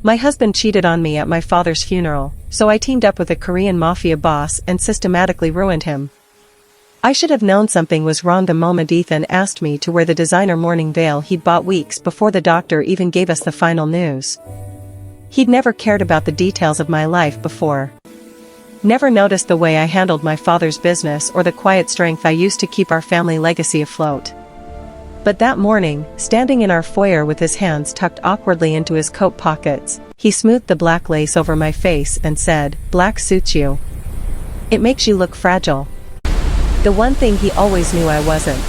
My husband cheated on me at my father's funeral, so I teamed up with a Korean Mafia boss and systematically ruined him. I should have known something was wrong the moment Ethan asked me to wear the designer mourning veil he'd bought weeks before the doctor even gave us the final news. He'd never cared about the details of my life before. Never noticed the way I handled my father's business or the quiet strength I used to keep our family legacy afloat. But that morning, standing in our foyer with his hands tucked awkwardly into his coat pockets, he smoothed the black lace over my face and said, "Black suits you. It makes you look fragile." The one thing he always knew I wasn't.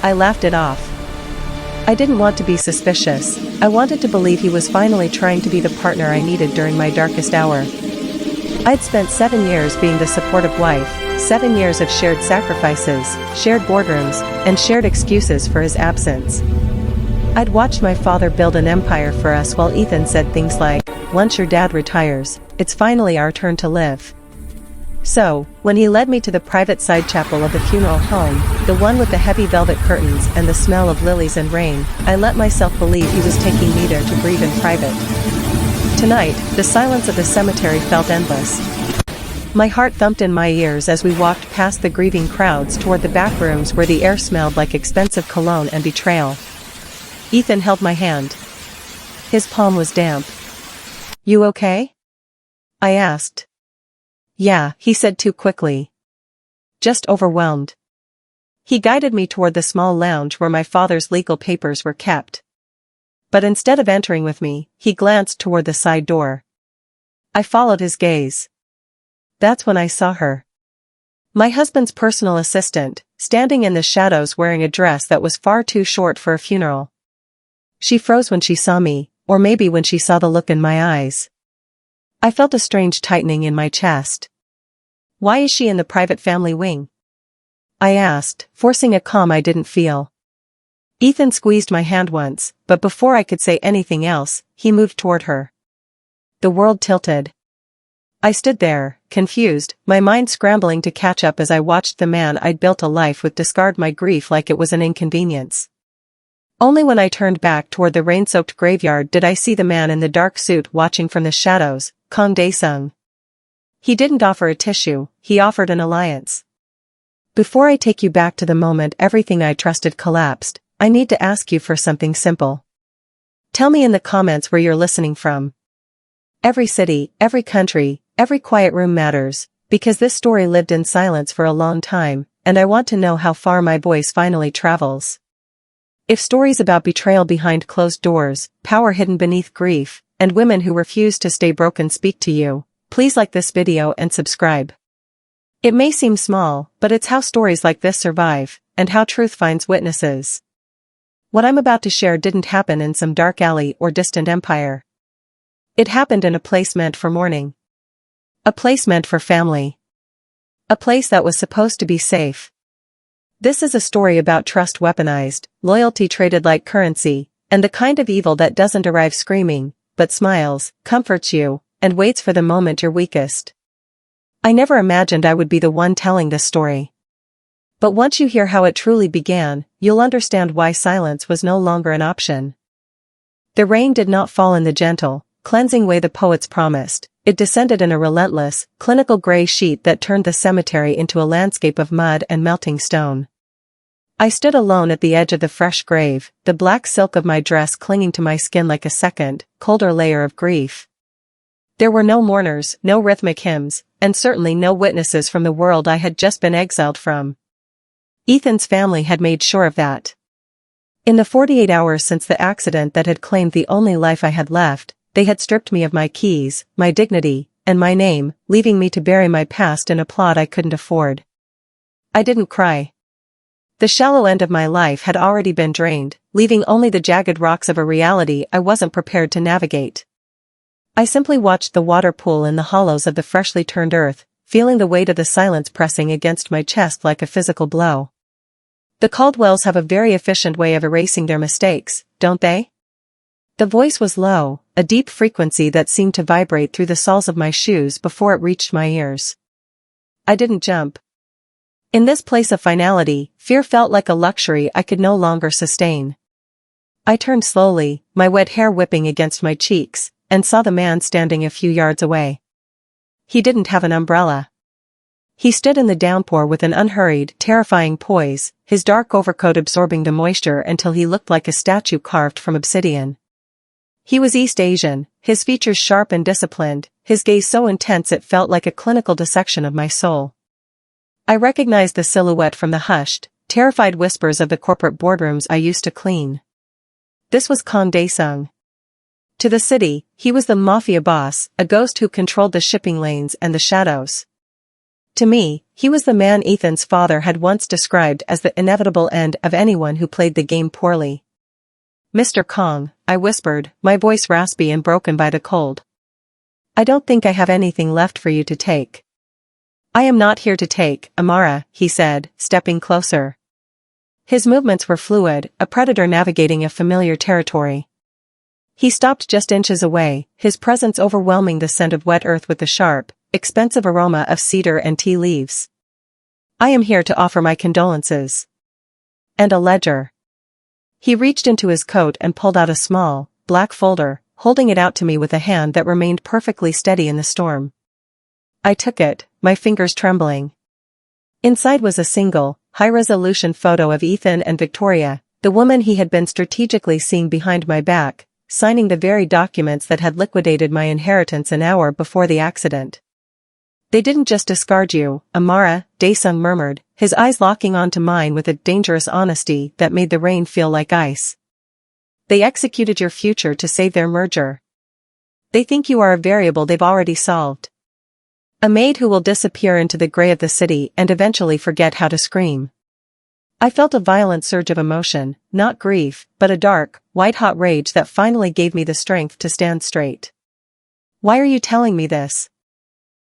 I laughed it off. I didn't want to be suspicious. I wanted to believe he was finally trying to be the partner I needed during my darkest hour. I'd spent 7 years being the supportive wife, 7 years of shared sacrifices, shared boardrooms, and shared excuses for his absence. I'd watched my father build an empire for us while Ethan said things like, "Once your dad retires, it's finally our turn to live." So, when he led me to the private side chapel of the funeral home, the one with the heavy velvet curtains and the smell of lilies and rain, I let myself believe he was taking me there to grieve in private. Tonight, the silence of the cemetery felt endless. My heart thumped in my ears as we walked past the grieving crowds toward the back rooms where the air smelled like expensive cologne and betrayal. Ethan held my hand. His palm was damp. "You okay?" I asked. "Yeah," he said too quickly. "Just overwhelmed." He guided me toward the small lounge where my father's legal papers were kept. But instead of entering with me, he glanced toward the side door. I followed his gaze. That's when I saw her. My husband's personal assistant, standing in the shadows wearing a dress that was far too short for a funeral. She froze when she saw me, or maybe when she saw the look in my eyes. I felt a strange tightening in my chest. "Why is she in the private family wing?" I asked, forcing a calm I didn't feel. Ethan squeezed my hand once, but before I could say anything else, he moved toward her. The world tilted. I stood there, confused, my mind scrambling to catch up as I watched the man I'd built a life with discard my grief like it was an inconvenience. Only when I turned back toward the rain-soaked graveyard did I see the man in the dark suit watching from the shadows, Kang Dae-sung. He didn't offer a tissue, he offered an alliance. Before I take you back to the moment everything I trusted collapsed, I need to ask you for something simple. Tell me in the comments where you're listening from. Every city, every country, every quiet room matters, because this story lived in silence for a long time, and I want to know how far my voice finally travels. If stories about betrayal behind closed doors, power hidden beneath grief, and women who refuse to stay broken speak to you, please like this video and subscribe. It may seem small, but it's how stories like this survive, and how truth finds witnesses. What I'm about to share didn't happen in some dark alley or distant empire. It happened in a place meant for mourning. A place meant for family. A place that was supposed to be safe. This is a story about trust weaponized, loyalty traded like currency, and the kind of evil that doesn't arrive screaming, but smiles, comforts you, and waits for the moment you're weakest. I never imagined I would be the one telling this story. But once you hear how it truly began, you'll understand why silence was no longer an option. The rain did not fall in the gentle, cleansing way the poets promised. It descended in a relentless, clinical gray sheet that turned the cemetery into a landscape of mud and melting stone. I stood alone at the edge of the fresh grave, the black silk of my dress clinging to my skin like a second, colder layer of grief. There were no mourners, no rhythmic hymns, and certainly no witnesses from the world I had just been exiled from. Ethan's family had made sure of that. In the 48 hours since the accident that had claimed the only life I had left, they had stripped me of my keys, my dignity, and my name, leaving me to bury my past in a plot I couldn't afford. I didn't cry. The shallow end of my life had already been drained, leaving only the jagged rocks of a reality I wasn't prepared to navigate. I simply watched the water pool in the hollows of the freshly turned earth, feeling the weight of the silence pressing against my chest like a physical blow. The Caldwells have a very efficient way of erasing their mistakes, don't they? The voice was low, a deep frequency that seemed to vibrate through the soles of my shoes before it reached my ears. I didn't jump. In this place of finality, fear felt like a luxury I could no longer sustain. I turned slowly, my wet hair whipping against my cheeks, and saw the man standing a few yards away. He didn't have an umbrella. He stood in the downpour with an unhurried, terrifying poise, his dark overcoat absorbing the moisture until he looked like a statue carved from obsidian. He was East Asian, his features sharp and disciplined, his gaze so intense it felt like a clinical dissection of my soul. I recognized the silhouette from the hushed, terrified whispers of the corporate boardrooms I used to clean. This was Kang Dae-sung. To the city, he was the Mafia boss, a ghost who controlled the shipping lanes and the shadows. To me, he was the man Ethan's father had once described as the inevitable end of anyone who played the game poorly. "Mr. Kang," I whispered, my voice raspy and broken by the cold. "I don't think I have anything left for you to take." "I am not here to take, Amara," he said, stepping closer. His movements were fluid, a predator navigating a familiar territory. He stopped just inches away, his presence overwhelming the scent of wet earth with the sharp, expensive aroma of cedar and tea leaves. "I am here to offer my condolences." "And a ledger." He reached into his coat and pulled out a small, black folder, holding it out to me with a hand that remained perfectly steady in the storm. I took it, my fingers trembling. Inside was a single, high-resolution photo of Ethan and Victoria, the woman he had been strategically seeing behind my back, signing the very documents that had liquidated my inheritance an hour before the accident. "They didn't just discard you, Amara," Dae-sung murmured, his eyes locking onto mine with a dangerous honesty that made the rain feel like ice. "They executed your future to save their merger. They think you are a variable they've already solved. A maid who will disappear into the gray of the city and eventually forget how to scream." I felt a violent surge of emotion, not grief, but a dark, white-hot rage that finally gave me the strength to stand straight. "Why are you telling me this?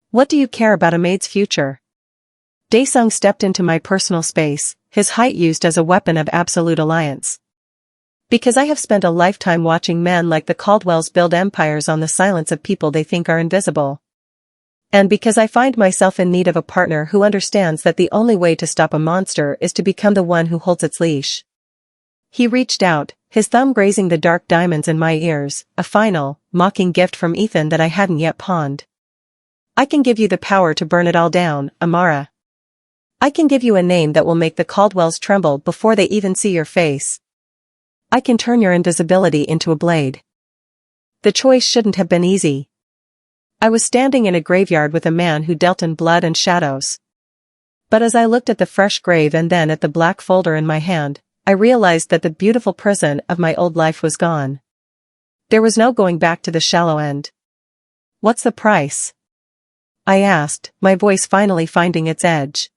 What do you care about a maid's future?" Dae-sung stepped into my personal space, his height used as a weapon of absolute alliance. "Because I have spent a lifetime watching men like the Caldwells build empires on the silence of people they think are invisible. And because I find myself in need of a partner who understands that the only way to stop a monster is to become the one who holds its leash." He reached out, his thumb grazing the dark diamonds in my ears, a final, mocking gift from Ethan that I hadn't yet pawned. "I can give you the power to burn it all down, Amara. I can give you a name that will make the Caldwells tremble before they even see your face. I can turn your invisibility into a blade." The choice shouldn't have been easy. I was standing in a graveyard with a man who dealt in blood and shadows. But as I looked at the fresh grave and then at the black folder in my hand, I realized that the beautiful prison of my old life was gone. There was no going back to the shallow end. "What's the price?" I asked, my voice finally finding its edge.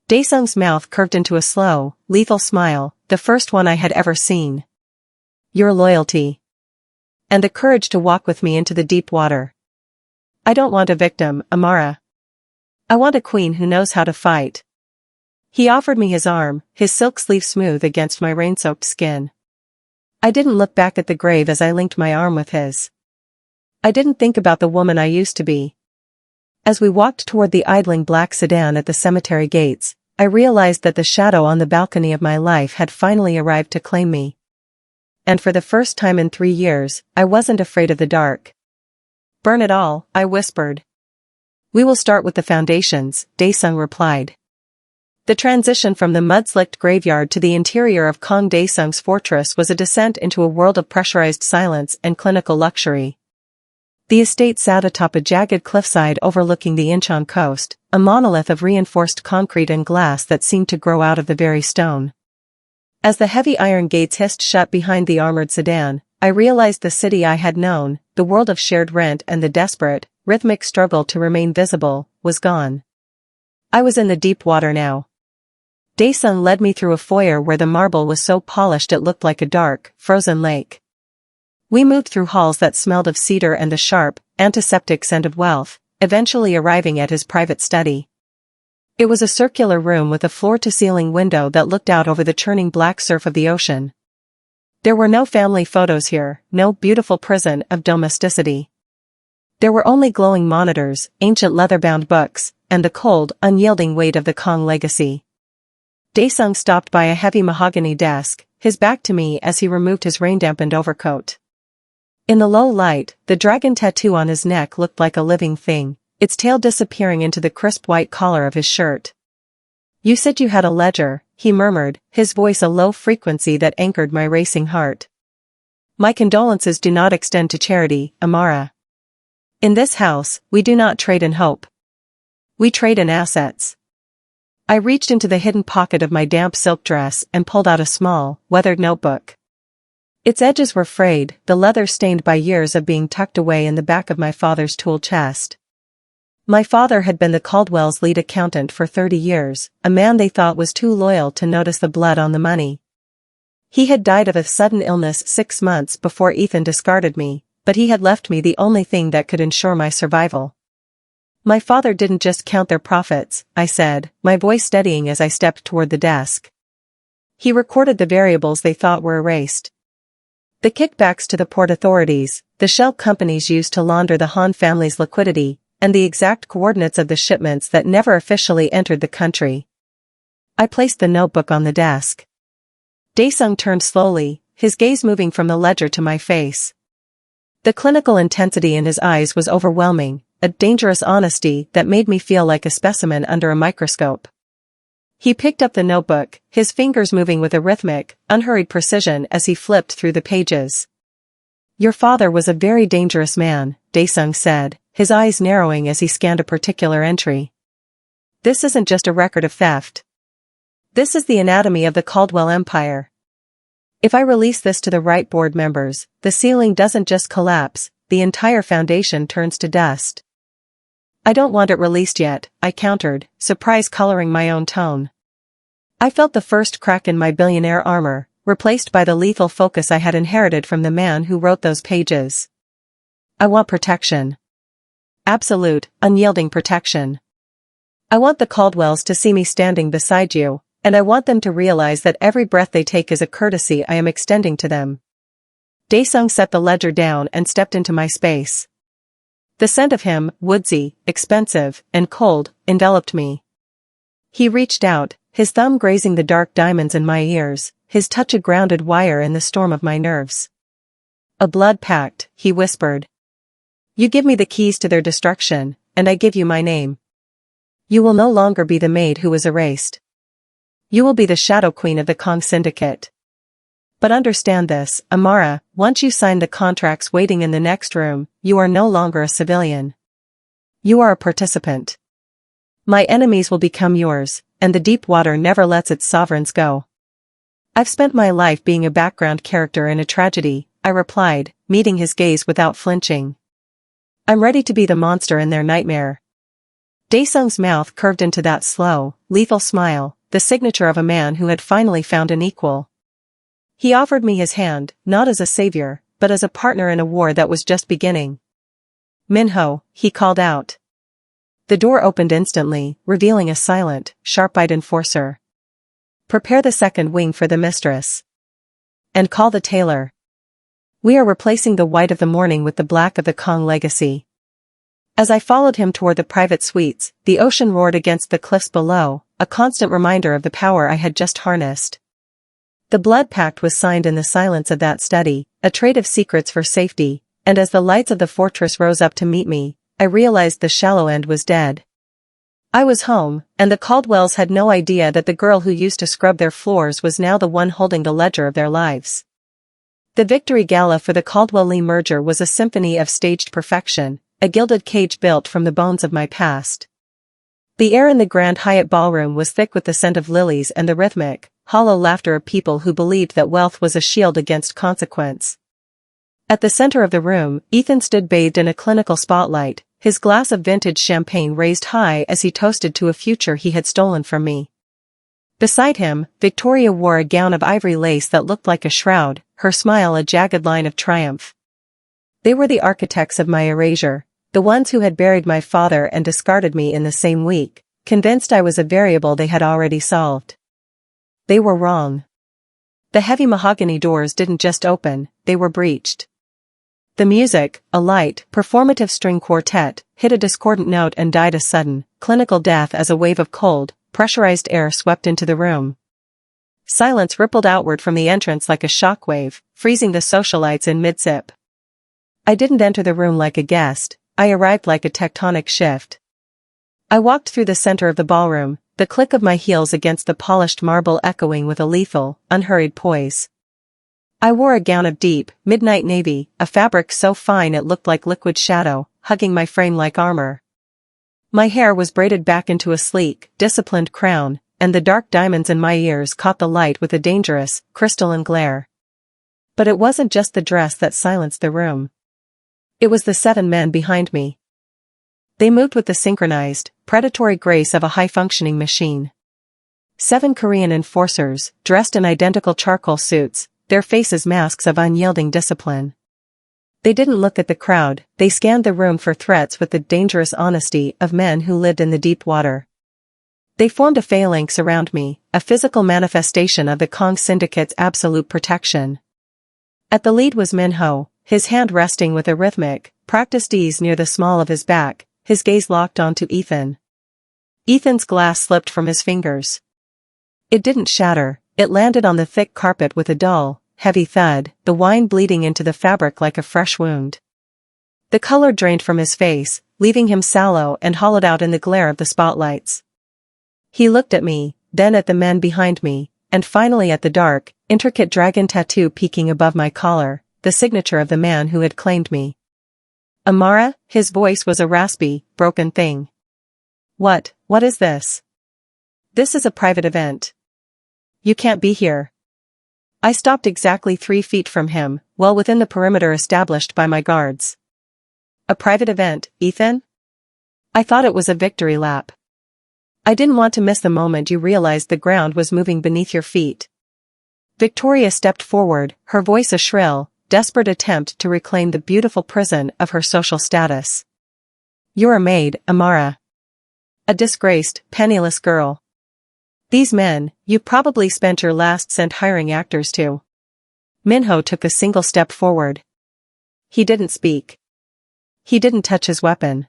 Dae-sung's mouth curved into a slow, lethal smile, the first one I had ever seen. "Your loyalty. And the courage to walk with me into the deep water. I don't want a victim, Amara. I want a queen who knows how to fight." He offered me his arm, his silk sleeve smooth against my rain-soaked skin. I didn't look back at the grave as I linked my arm with his. I didn't think about the woman I used to be. As we walked toward the idling black sedan at the cemetery gates, I realized that the shadow on the balcony of my life had finally arrived to claim me. And for the first time in 3 years, I wasn't afraid of the dark. "Burn it all," I whispered. "We will start with the foundations," Dae-sung replied. The transition from the mud-slicked graveyard to the interior of Kang Dae-sung's fortress was a descent into a world of pressurized silence and clinical luxury. The estate sat atop a jagged cliffside overlooking the Incheon coast, a monolith of reinforced concrete and glass that seemed to grow out of the very stone. As the heavy iron gates hissed shut behind the armored sedan, I realized the city I had known, the world of shared rent and the desperate, rhythmic struggle to remain visible, was gone. I was in the deep water now. Dae-sung led me through a foyer where the marble was so polished it looked like a dark, frozen lake. We moved through halls that smelled of cedar and the sharp, antiseptic scent of wealth, eventually arriving at his private study. It was a circular room with a floor-to-ceiling window that looked out over the churning black surf of the ocean. There were no family photos here, no beautiful prison of domesticity. There were only glowing monitors, ancient leather-bound books, and the cold, unyielding weight of the Kang legacy. Dae-sung stopped by a heavy mahogany desk, his back to me as he removed his rain-dampened overcoat. In the low light, the dragon tattoo on his neck looked like a living thing, its tail disappearing into the crisp white collar of his shirt. "You said you had a ledger," he murmured, his voice a low frequency that anchored my racing heart. "My condolences do not extend to charity, Amara. In this house, we do not trade in hope. We trade in assets." I reached into the hidden pocket of my damp silk dress and pulled out a small, weathered notebook. Its edges were frayed, the leather stained by years of being tucked away in the back of my father's tool chest. My father had been the Caldwells' lead accountant for 30 years, a man they thought was too loyal to notice the blood on the money. He had died of a sudden illness 6 months before Ethan discarded me, but he had left me the only thing that could ensure my survival. "My father didn't just count their profits," I said, my voice steadying as I stepped toward the desk. "He recorded the variables they thought were erased. The kickbacks to the port authorities, the shell companies used to launder the Han family's liquidity, and the exact coordinates of the shipments that never officially entered the country." I placed the notebook on the desk. Daesung turned slowly, his gaze moving from the ledger to my face. The clinical intensity in his eyes was overwhelming, a dangerous honesty that made me feel like a specimen under a microscope. He picked up the notebook, his fingers moving with a rhythmic, unhurried precision as he flipped through the pages. "Your father was a very dangerous man," Daesung said, his eyes narrowing as he scanned a particular entry. "This isn't just a record of theft. This is the anatomy of the Caldwell Empire. If I release this to the right board members, the ceiling doesn't just collapse, the entire foundation turns to dust." "I don't want it released yet," I countered, surprise coloring my own tone. I felt the first crack in my billionaire armor, replaced by the lethal focus I had inherited from the man who wrote those pages. "I want protection. Absolute, unyielding protection. I want the Caldwells to see me standing beside you, and I want them to realize that every breath they take is a courtesy I am extending to them." Daesung set the ledger down and stepped into my space. The scent of him, woodsy, expensive, and cold, enveloped me. He reached out, his thumb grazing the dark diamonds in my ears, his touch a grounded wire in the storm of my nerves. "A blood pact," he whispered. "You give me the keys to their destruction, and I give you my name. You will no longer be the maid who was erased. You will be the Shadow Queen of the Kong Syndicate. But understand this, Amara, once you sign the contracts waiting in the next room, you are no longer a civilian. You are a participant. My enemies will become yours, and the deep water never lets its sovereigns go." "I've spent my life being a background character in a tragedy," I replied, meeting his gaze without flinching. "I'm ready to be the monster in their nightmare." Daesung's mouth curved into that slow, lethal smile, the signature of a man who had finally found an equal. He offered me his hand, not as a savior, but as a partner in a war that was just beginning. "Minho," he called out. The door opened instantly, revealing a silent, sharp-eyed enforcer. "Prepare the second wing for the mistress. And call the tailor. We are replacing the white of the mourning with the black of the Kong legacy." As I followed him toward the private suites, the ocean roared against the cliffs below, a constant reminder of the power I had just harnessed. The blood pact was signed in the silence of that study, a trade of secrets for safety, and as the lights of the fortress rose up to meet me, I realized the shallow end was dead. I was home, and the Caldwells had no idea that the girl who used to scrub their floors was now the one holding the ledger of their lives. The victory gala for the Caldwell-Lee merger was a symphony of staged perfection, a gilded cage built from the bones of my past. The air in the Grand Hyatt ballroom was thick with the scent of lilies and the rhythmic, hollow laughter of people who believed that wealth was a shield against consequence. At the center of the room, Ethan stood bathed in a clinical spotlight, his glass of vintage champagne raised high as he toasted to a future he had stolen from me. Beside him, Victoria wore a gown of ivory lace that looked like a shroud, her smile a jagged line of triumph. They were the architects of my erasure, the ones who had buried my father and discarded me in the same week, convinced I was a variable they had already solved. They were wrong. The heavy mahogany doors didn't just open, they were breached. The music, a light, performative string quartet, hit a discordant note and died a sudden, clinical death as a wave of cold, pressurized air swept into the room. Silence rippled outward from the entrance like a shockwave, freezing the socialites in mid-sip. I didn't enter the room like a guest, I arrived like a tectonic shift. I walked through the center of the ballroom, the click of my heels against the polished marble echoing with a lethal, unhurried poise. I wore a gown of deep, midnight navy, a fabric so fine it looked like liquid shadow, hugging my frame like armor. My hair was braided back into a sleek, disciplined crown, and the dark diamonds in my ears caught the light with a dangerous, crystalline glare. But it wasn't just the dress that silenced the room. It was the 7 men behind me. They moved with the synchronized, predatory grace of a high-functioning machine. 7 Korean enforcers, dressed in identical charcoal suits, their faces masks of unyielding discipline. They didn't look at the crowd, they scanned the room for threats with the dangerous honesty of men who lived in the deep water. They formed a phalanx around me, a physical manifestation of the Kong syndicate's absolute protection. At the lead was Min-ho, his hand resting with a rhythmic, practiced ease near the small of his back, his gaze locked onto Ethan. Ethan's glass slipped from his fingers. It didn't shatter, it landed on the thick carpet with a dull, heavy thud, the wine bleeding into the fabric like a fresh wound. The color drained from his face, leaving him sallow and hollowed out in the glare of the spotlights. He looked at me, then at the men behind me, and finally at the dark, intricate dragon tattoo peeking above my collar, the signature of the man who had claimed me. Amara, his voice was a raspy, broken thing. What is this? This is a private event. You can't be here. I stopped exactly 3 feet from him, well within the perimeter established by my guards. A private event, Ethan? I thought it was a victory lap. I didn't want to miss the moment you realized the ground was moving beneath your feet. Victoria stepped forward, her voice a shrill, desperate attempt to reclaim the beautiful prison of her social status. You're a maid, Amara. A disgraced, penniless girl. These men, you probably spent your last cent hiring actors to. Min-ho took a single step forward. He didn't speak. He didn't touch his weapon.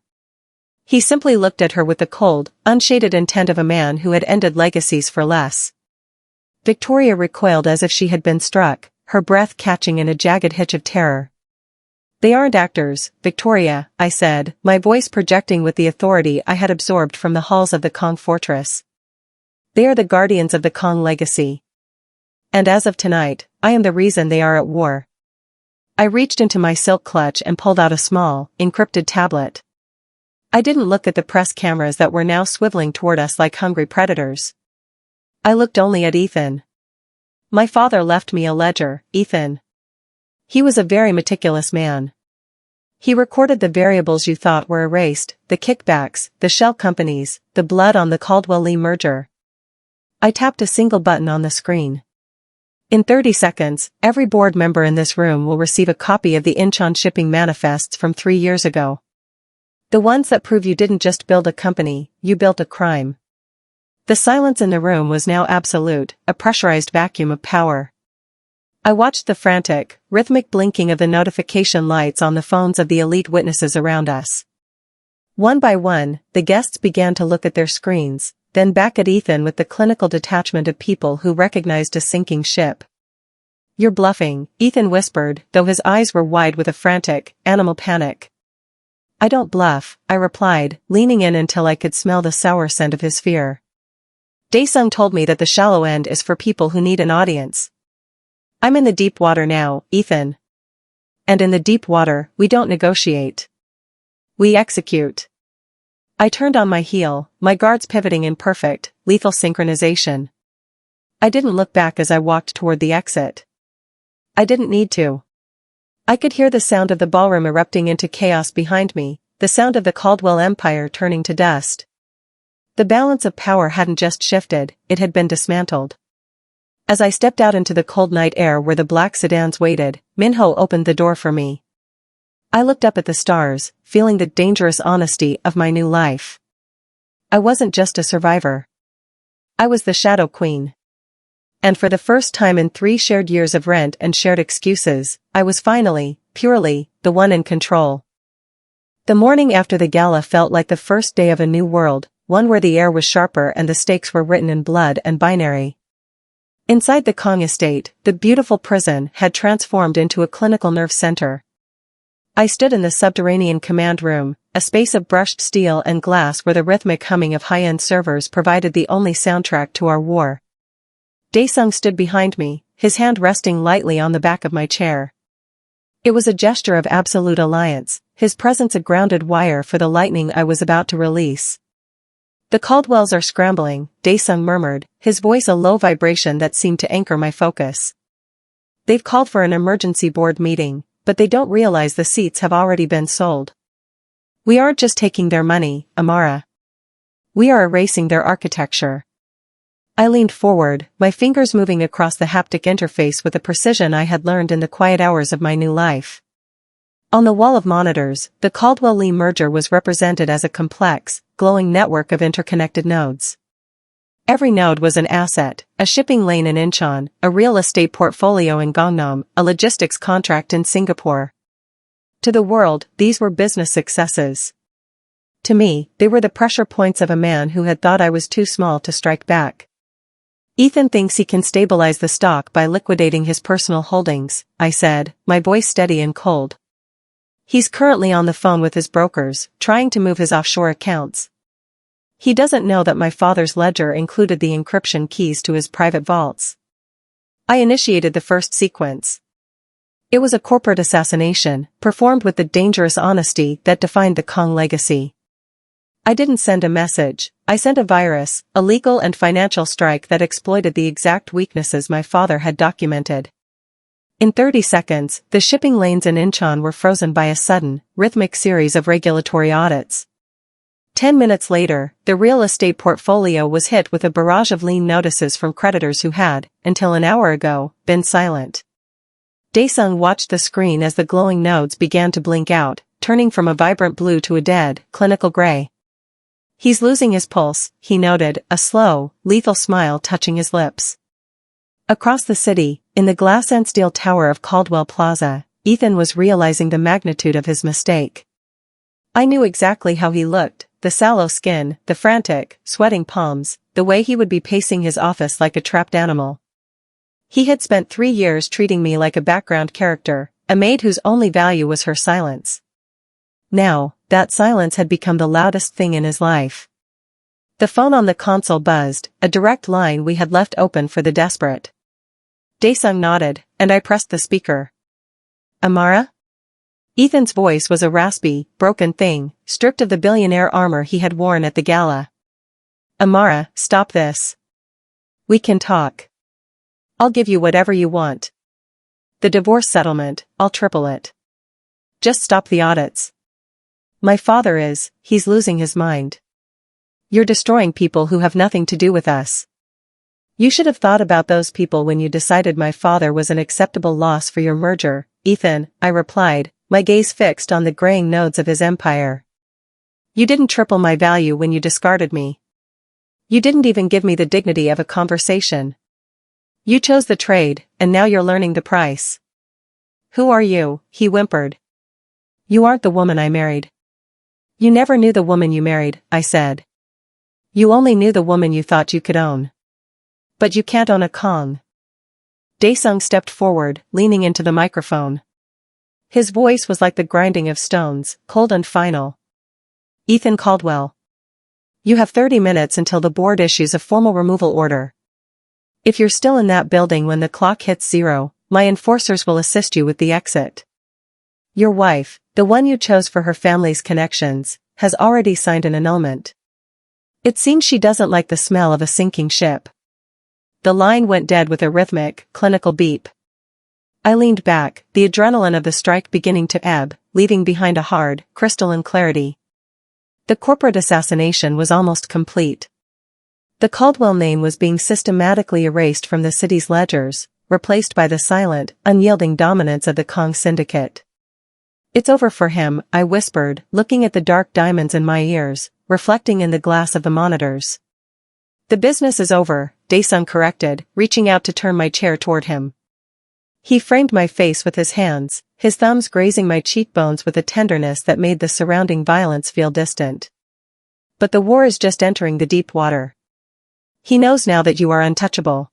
He simply looked at her with the cold, unshaded intent of a man who had ended legacies for less. Victoria recoiled as if she had been struck, her breath catching in a jagged hitch of terror. They aren't actors, Victoria, I said, my voice projecting with the authority I had absorbed from the halls of the Kong fortress. They are the guardians of the Kong legacy. And as of tonight, I am the reason they are at war. I reached into my silk clutch and pulled out a small, encrypted tablet. I didn't look at the press cameras that were now swiveling toward us like hungry predators. I looked only at Ethan. My father left me a ledger, Ethan. He was a very meticulous man. He recorded the variables you thought were erased, the kickbacks, the shell companies, the blood on the Caldwell-Lee merger. I tapped a single button on the screen. In 30 seconds, every board member in this room will receive a copy of the Incheon shipping manifests from 3 years ago. The ones that prove you didn't just build a company, you built a crime. The silence in the room was now absolute, a pressurized vacuum of power. I watched the frantic, rhythmic blinking of the notification lights on the phones of the elite witnesses around us. One by one, the guests began to look at their screens, then back at Ethan with the clinical detachment of people who recognized a sinking ship. You're bluffing, Ethan whispered, though his eyes were wide with a frantic, animal panic. I don't bluff, I replied, leaning in until I could smell the sour scent of his fear. Daesung told me that the shallow end is for people who need an audience. I'm in the deep water now, Ethan. And in the deep water, we don't negotiate. We execute. I turned on my heel, my guards pivoting in perfect, lethal synchronization. I didn't look back as I walked toward the exit. I didn't need to. I could hear the sound of the ballroom erupting into chaos behind me, the sound of the Caldwell Empire turning to dust. The balance of power hadn't just shifted, it had been dismantled. As I stepped out into the cold night air where the black sedans waited, Min-ho opened the door for me. I looked up at the stars, feeling the dangerous honesty of my new life. I wasn't just a survivor. I was the Shadow Queen. And for the first time in 3 shared years of rent and shared excuses, I was finally, purely, the one in control. The morning after the gala felt like the first day of a new world, one where the air was sharper and the stakes were written in blood and binary. Inside the Kong estate, the beautiful prison had transformed into a clinical nerve center. I stood in the subterranean command room, a space of brushed steel and glass where the rhythmic humming of high-end servers provided the only soundtrack to our war. Daesung stood behind me, his hand resting lightly on the back of my chair. It was a gesture of absolute alliance, his presence a grounded wire for the lightning I was about to release. The Caldwells are scrambling, Daesung murmured, his voice a low vibration that seemed to anchor my focus. They've called for an emergency board meeting, but they don't realize the seats have already been sold. We aren't just taking their money, Amara. We are erasing their architecture. I leaned forward, my fingers moving across the haptic interface with a precision I had learned in the quiet hours of my new life. On the wall of monitors, the Caldwell-Lee merger was represented as a complex, glowing network of interconnected nodes. Every node was an asset, a shipping lane in Incheon, a real estate portfolio in Gangnam, a logistics contract in Singapore. To the world, these were business successes. To me, they were the pressure points of a man who had thought I was too small to strike back. Ethan thinks he can stabilize the stock by liquidating his personal holdings, I said, my voice steady and cold. He's currently on the phone with his brokers, trying to move his offshore accounts. He doesn't know that my father's ledger included the encryption keys to his private vaults. I initiated the first sequence. It was a corporate assassination, performed with the dangerous honesty that defined the Kong legacy. I didn't send a message, I sent a virus, a legal and financial strike that exploited the exact weaknesses my father had documented. In 30 seconds, the shipping lanes in Incheon were frozen by a sudden, rhythmic series of regulatory audits. 10 minutes later, the real estate portfolio was hit with a barrage of lien notices from creditors who had, until an hour ago, been silent. Daesung watched the screen as the glowing nodes began to blink out, turning from a vibrant blue to a dead, clinical gray. He's losing his pulse, he noted, a slow, lethal smile touching his lips. Across the city, in the glass and steel tower of Caldwell Plaza, Ethan was realizing the magnitude of his mistake. I knew exactly how he looked, the sallow skin, the frantic, sweating palms, the way he would be pacing his office like a trapped animal. He had spent 3 years treating me like a background character, a maid whose only value was her silence. Now, that silence had become the loudest thing in his life. The phone on the console buzzed, a direct line we had left open for the desperate. Daesung nodded, and I pressed the speaker. Amara? Ethan's voice was a raspy, broken thing, stripped of the billionaire armor he had worn at the gala. Amara, stop this. We can talk. I'll give you whatever you want. The divorce settlement, I'll triple it. Just stop the audits. My father he's losing his mind. You're destroying people who have nothing to do with us. You should have thought about those people when you decided my father was an acceptable loss for your merger, Ethan, I replied, my gaze fixed on the graying nodes of his empire. You didn't triple my value when you discarded me. You didn't even give me the dignity of a conversation. You chose the trade, and now you're learning the price. Who are you? He whimpered. You aren't the woman I married. You never knew the woman you married, I said. You only knew the woman you thought you could own. But you can't own a Kong. Daesung stepped forward, leaning into the microphone. His voice was like the grinding of stones, cold and final. Ethan Caldwell. You have 30 minutes until the board issues a formal removal order. If you're still in that building when the clock hits 0, my enforcers will assist you with the exit. Your wife, the one you chose for her family's connections, has already signed an annulment. It seems she doesn't like the smell of a sinking ship. The line went dead with a rhythmic, clinical beep. I leaned back, the adrenaline of the strike beginning to ebb, leaving behind a hard, crystalline clarity. The corporate assassination was almost complete. The Caldwell name was being systematically erased from the city's ledgers, replaced by the silent, unyielding dominance of the Kong syndicate. It's over for him, I whispered, looking at the dark diamonds in my ears, reflecting in the glass of the monitors. The business is over, Daesung corrected, reaching out to turn my chair toward him. He framed my face with his hands, his thumbs grazing my cheekbones with a tenderness that made the surrounding violence feel distant. But the war is just entering the deep water. He knows now that you are untouchable.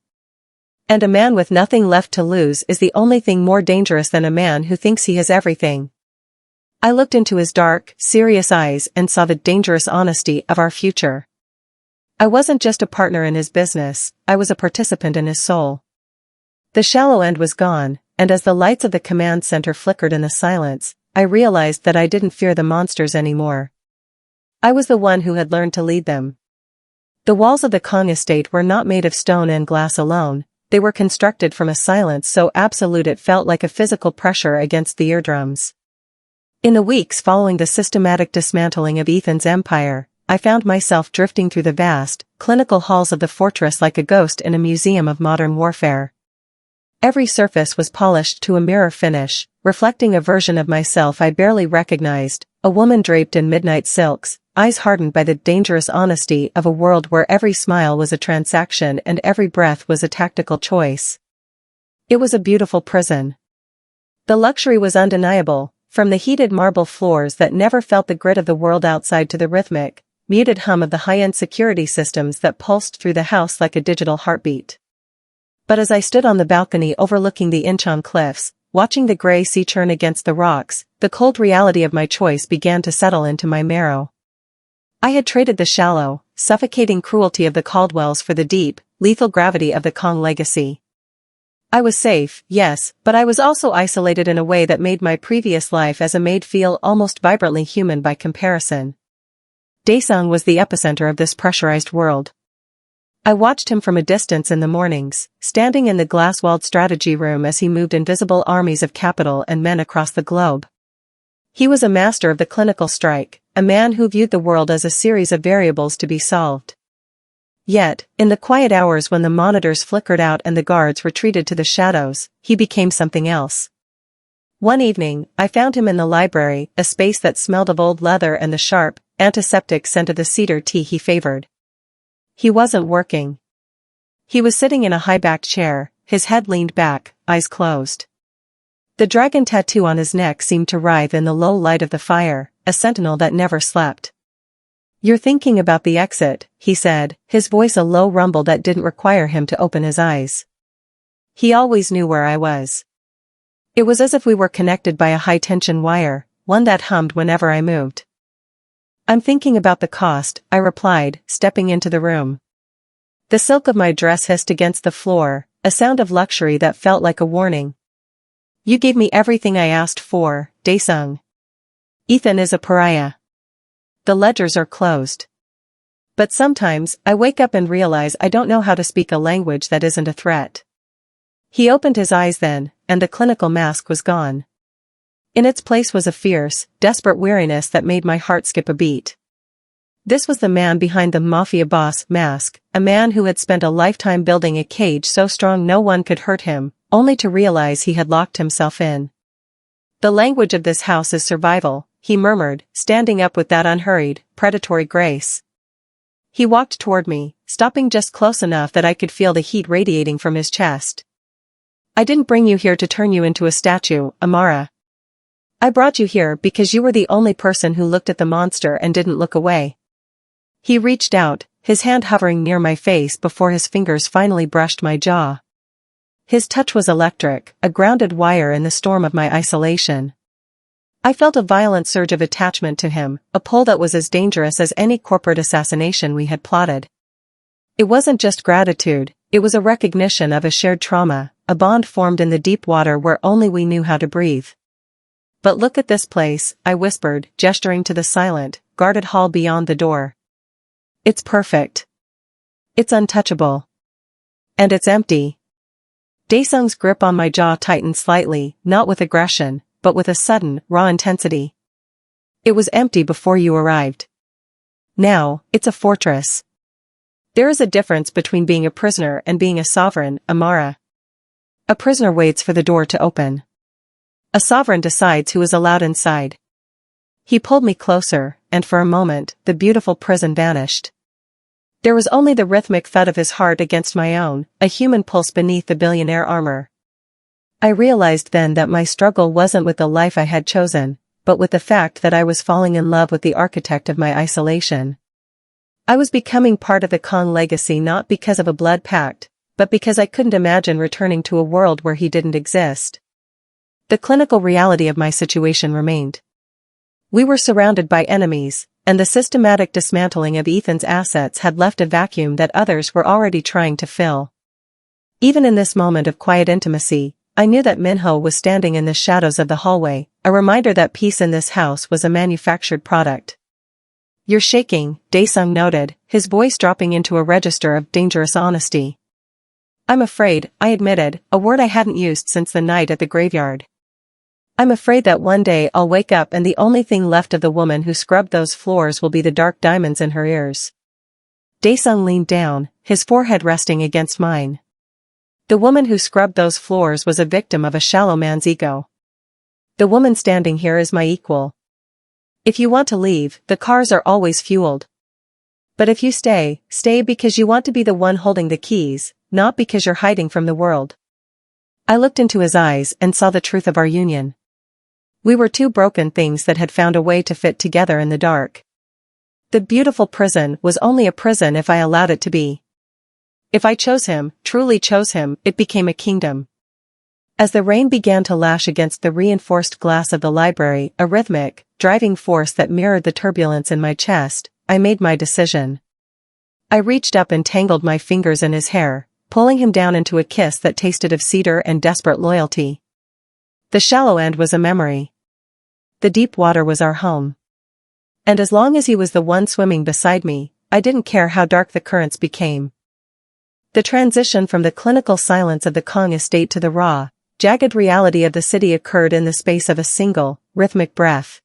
And a man with nothing left to lose is the only thing more dangerous than a man who thinks he has everything. I looked into his dark, serious eyes and saw the dangerous honesty of our future. I wasn't just a partner in his business, I was a participant in his soul. The shallow end was gone, and as the lights of the command center flickered in the silence, I realized that I didn't fear the monsters anymore. I was the one who had learned to lead them. The walls of the Kong estate were not made of stone and glass alone, they were constructed from a silence so absolute it felt like a physical pressure against the eardrums. In the weeks following the systematic dismantling of Ethan's empire, I found myself drifting through the vast, clinical halls of the fortress like a ghost in a museum of modern warfare. Every surface was polished to a mirror finish, reflecting a version of myself I barely recognized, a woman draped in midnight silks, eyes hardened by the dangerous honesty of a world where every smile was a transaction and every breath was a tactical choice. It was a beautiful prison. The luxury was undeniable, from the heated marble floors that never felt the grit of the world outside to the rhythmic, muted hum of the high-end security systems that pulsed through the house like a digital heartbeat. But as I stood on the balcony overlooking the Incheon cliffs, watching the gray sea churn against the rocks, the cold reality of my choice began to settle into my marrow. I had traded the shallow, suffocating cruelty of the Caldwells for the deep, lethal gravity of the Kong legacy. I was safe, yes, but I was also isolated in a way that made my previous life as a maid feel almost vibrantly human by comparison. Daesung was the epicenter of this pressurized world. I watched him from a distance in the mornings, standing in the glass-walled strategy room as he moved invisible armies of capital and men across the globe. He was a master of the clinical strike, a man who viewed the world as a series of variables to be solved. Yet, in the quiet hours when the monitors flickered out and the guards retreated to the shadows, he became something else. One evening, I found him in the library, a space that smelled of old leather and the sharp, antiseptic scent of the cedar tea he favored. He wasn't working. He was sitting in a high-backed chair, his head leaned back, eyes closed. The dragon tattoo on his neck seemed to writhe in the low light of the fire, a sentinel that never slept. "You're thinking about the exit," he said, his voice a low rumble that didn't require him to open his eyes. He always knew where I was. It was as if we were connected by a high-tension wire, one that hummed whenever I moved. "I'm thinking about the cost," I replied, stepping into the room. The silk of my dress hissed against the floor, a sound of luxury that felt like a warning. "You gave me everything I asked for, Daesung. Ethan is a pariah. The ledgers are closed. But sometimes, I wake up and realize I don't know how to speak a language that isn't a threat." He opened his eyes then, and the clinical mask was gone. In its place was a fierce, desperate weariness that made my heart skip a beat. This was the man behind the Mafia boss mask, a man who had spent a lifetime building a cage so strong no one could hurt him, only to realize he had locked himself in. "The language of this house is survival," he murmured, standing up with that unhurried, predatory grace. He walked toward me, stopping just close enough that I could feel the heat radiating from his chest. "I didn't bring you here to turn you into a statue, Amara. I brought you here because you were the only person who looked at the monster and didn't look away." He reached out, his hand hovering near my face before his fingers finally brushed my jaw. His touch was electric, a grounded wire in the storm of my isolation. I felt a violent surge of attachment to him, a pull that was as dangerous as any corporate assassination we had plotted. It wasn't just gratitude, it was a recognition of a shared trauma, a bond formed in the deep water where only we knew how to breathe. "But look at this place," I whispered, gesturing to the silent, guarded hall beyond the door. "It's perfect. It's untouchable. And it's empty." Daesung's grip on my jaw tightened slightly, not with aggression, but with a sudden, raw intensity. "It was empty before you arrived. Now, it's a fortress. There is a difference between being a prisoner and being a sovereign, Amara. A prisoner waits for the door to open. A sovereign decides who is allowed inside." He pulled me closer, and for a moment, the beautiful prison vanished. There was only the rhythmic thud of his heart against my own, a human pulse beneath the billionaire armor. I realized then that my struggle wasn't with the life I had chosen, but with the fact that I was falling in love with the architect of my isolation. I was becoming part of the Kong legacy not because of a blood pact, but because I couldn't imagine returning to a world where he didn't exist. The clinical reality of my situation remained. We were surrounded by enemies, and the systematic dismantling of Ethan's assets had left a vacuum that others were already trying to fill. Even in this moment of quiet intimacy, I knew that Minho was standing in the shadows of the hallway, a reminder that peace in this house was a manufactured product. "You're shaking," Daesung noted, his voice dropping into a register of dangerous honesty. "I'm afraid," I admitted, a word I hadn't used since the night at the graveyard. "I'm afraid that one day I'll wake up and the only thing left of the woman who scrubbed those floors will be the dark diamonds in her ears." Daesung leaned down, his forehead resting against mine. "The woman who scrubbed those floors was a victim of a shallow man's ego. The woman standing here is my equal. If you want to leave, the cars are always fueled. But if you stay, stay because you want to be the one holding the keys, not because you're hiding from the world." I looked into his eyes and saw the truth of our union. We were two broken things that had found a way to fit together in the dark. The beautiful prison was only a prison if I allowed it to be. If I chose him, truly chose him, it became a kingdom. As the rain began to lash against the reinforced glass of the library, a rhythmic, driving force that mirrored the turbulence in my chest, I made my decision. I reached up and tangled my fingers in his hair, pulling him down into a kiss that tasted of cedar and desperate loyalty. The shallow end was a memory. The deep water was our home. And as long as he was the one swimming beside me, I didn't care how dark the currents became. The transition from the clinical silence of the Kong estate to the raw, jagged reality of the city occurred in the space of a single, rhythmic breath.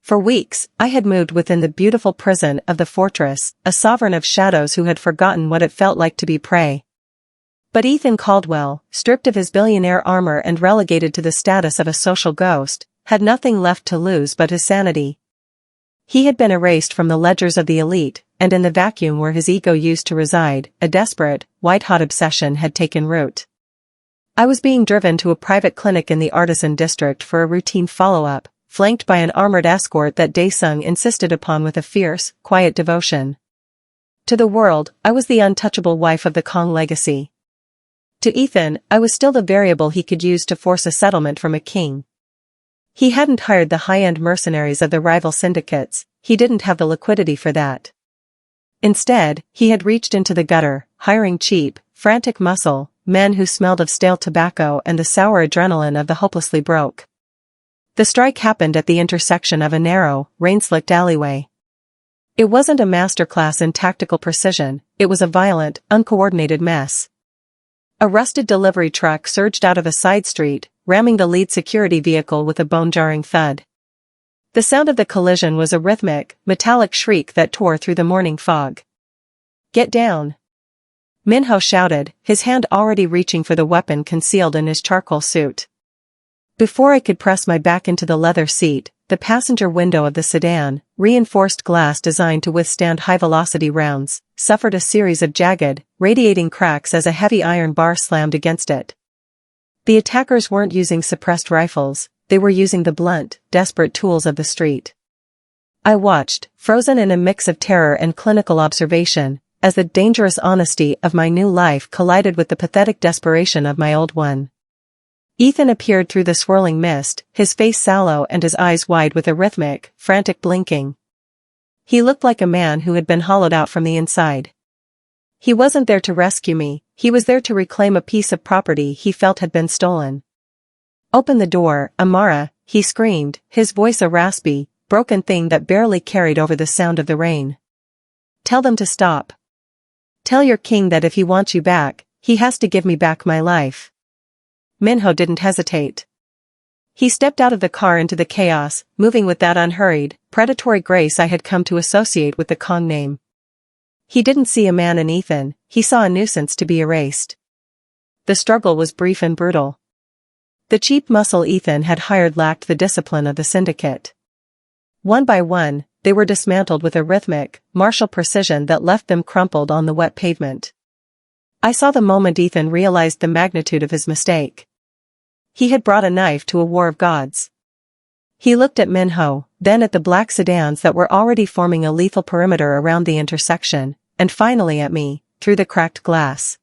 For weeks, I had moved within the beautiful prison of the fortress, a sovereign of shadows who had forgotten what it felt like to be prey. But Ethan Caldwell, stripped of his billionaire armor and relegated to the status of a social ghost, had nothing left to lose but his sanity. He had been erased from the ledgers of the elite, and in the vacuum where his ego used to reside, a desperate, white-hot obsession had taken root. I was being driven to a private clinic in the artisan district for a routine follow-up, flanked by an armored escort that Daesung insisted upon with a fierce, quiet devotion. To the world, I was the untouchable wife of the Kong legacy. To Ethan, I was still the variable he could use to force a settlement from a king. He hadn't hired the high-end mercenaries of the rival syndicates, he didn't have the liquidity for that. Instead, he had reached into the gutter, hiring cheap, frantic muscle, men who smelled of stale tobacco and the sour adrenaline of the hopelessly broke. The strike happened at the intersection of a narrow, rain-slicked alleyway. It wasn't a masterclass in tactical precision, it was a violent, uncoordinated mess. A rusted delivery truck surged out of a side street, ramming the lead security vehicle with a bone-jarring thud. The sound of the collision was a rhythmic, metallic shriek that tore through the morning fog. "Get down!" Minho shouted, his hand already reaching for the weapon concealed in his charcoal suit. Before I could press my back into the leather seat, the passenger window of the sedan, reinforced glass designed to withstand high-velocity rounds, suffered a series of jagged, radiating cracks as a heavy iron bar slammed against it. The attackers weren't using suppressed rifles, they were using the blunt, desperate tools of the street. I watched, frozen in a mix of terror and clinical observation, as the dangerous honesty of my new life collided with the pathetic desperation of my old one. Ethan appeared through the swirling mist, his face sallow and his eyes wide with a rhythmic, frantic blinking. He looked like a man who had been hollowed out from the inside. He wasn't there to rescue me, he was there to reclaim a piece of property he felt had been stolen. "Open the door, Amara," he screamed, his voice a raspy, broken thing that barely carried over the sound of the rain. "Tell them to stop. Tell your king that if he wants you back, he has to give me back my life." Minho didn't hesitate. He stepped out of the car into the chaos, moving with that unhurried, predatory grace I had come to associate with the Kong name. He didn't see a man in Ethan, he saw a nuisance to be erased. The struggle was brief and brutal. The cheap muscle Ethan had hired lacked the discipline of the syndicate. One by one, they were dismantled with a rhythmic, martial precision that left them crumpled on the wet pavement. I saw the moment Ethan realized the magnitude of his mistake. He had brought a knife to a war of gods. He looked at Minho, then at the black sedans that were already forming a lethal perimeter around the intersection, and finally at me, through the cracked glass.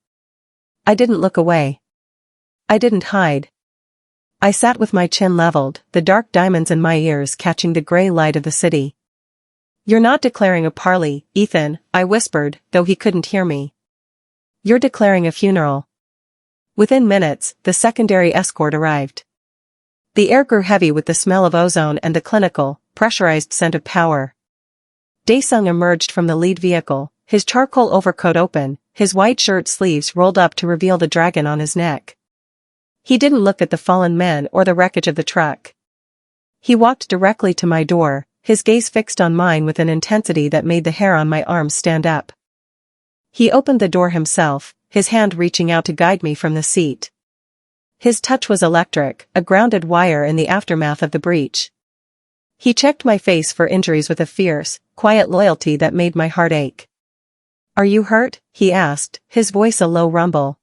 I didn't look away. I didn't hide. I sat with my chin leveled, the dark diamonds in my ears catching the gray light of the city. "You're not declaring a parley, Ethan," I whispered, though he couldn't hear me. "You're declaring a funeral." Within minutes, the secondary escort arrived. The air grew heavy with the smell of ozone and the clinical, pressurized scent of power. Daesung emerged from the lead vehicle, his charcoal overcoat open, his white shirt sleeves rolled up to reveal the dragon on his neck. He didn't look at the fallen men or the wreckage of the truck. He walked directly to my door, his gaze fixed on mine with an intensity that made the hair on my arms stand up. He opened the door himself, his hand reaching out to guide me from the seat. His touch was electric, a grounded wire in the aftermath of the breach. He checked my face for injuries with a fierce, quiet loyalty that made my heart ache. "Are you hurt?" he asked, his voice a low rumble.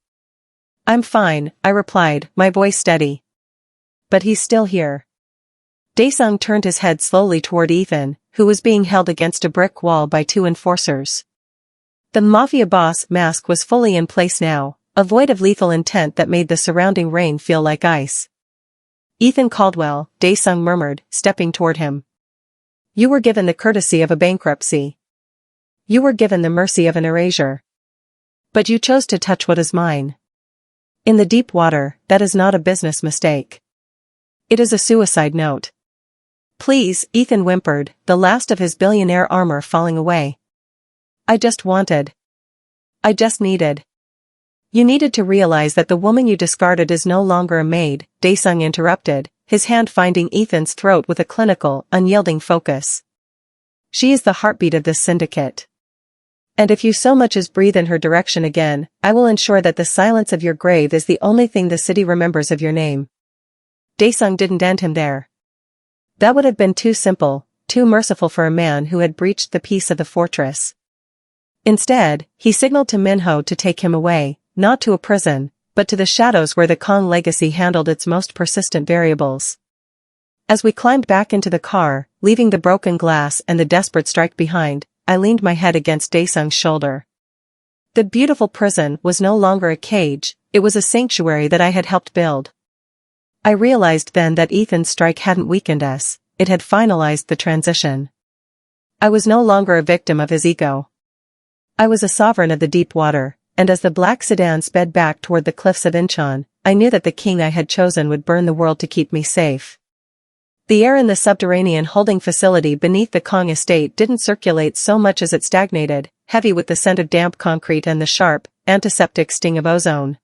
"I'm fine," I replied, my voice steady. "But he's still here." Daesung turned his head slowly toward Ethan, who was being held against a brick wall by two enforcers. The Mafia boss mask was fully in place now, a void of lethal intent that made the surrounding rain feel like ice. "Ethan Caldwell," Daesung murmured, stepping toward him. "You were given the courtesy of a bankruptcy. You were given the mercy of an erasure. But you chose to touch what is mine. In the deep water, that is not a business mistake. It is a suicide note." "Please," Ethan whimpered, the last of his billionaire armor falling away. I just needed. "You needed to realize that the woman you discarded is no longer a maid," Daesung interrupted, his hand finding Ethan's throat with a clinical, unyielding focus. "She is the heartbeat of this syndicate. And if you so much as breathe in her direction again, I will ensure that the silence of your grave is the only thing the city remembers of your name." Daesung didn't end him there. That would have been too simple, too merciful for a man who had breached the peace of the fortress. Instead, he signaled to Minho to take him away, not to a prison, but to the shadows where the Kong legacy handled its most persistent variables. As we climbed back into the car, leaving the broken glass and the desperate strike behind, I leaned my head against Daesung's shoulder. The beautiful prison was no longer a cage, it was a sanctuary that I had helped build. I realized then that Ethan's strike hadn't weakened us, it had finalized the transition. I was no longer a victim of his ego. I was a sovereign of the deep water, and as the black sedan sped back toward the cliffs of Incheon, I knew that the king I had chosen would burn the world to keep me safe. The air in the subterranean holding facility beneath the Kong estate didn't circulate so much as it stagnated, heavy with the scent of damp concrete and the sharp, antiseptic sting of ozone.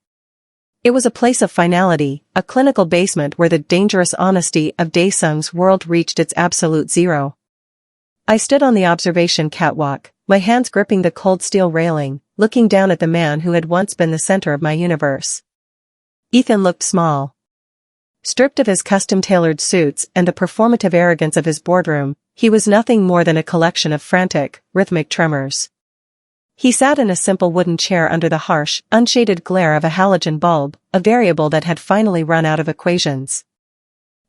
It was a place of finality, a clinical basement where the dangerous honesty of Daesung's world reached its absolute zero. I stood on the observation catwalk, my hands gripping the cold steel railing, looking down at the man who had once been the center of my universe. Ethan looked small. Stripped of his custom-tailored suits and the performative arrogance of his boardroom, he was nothing more than a collection of frantic, rhythmic tremors. He sat in a simple wooden chair under the harsh, unshaded glare of a halogen bulb, a variable that had finally run out of equations.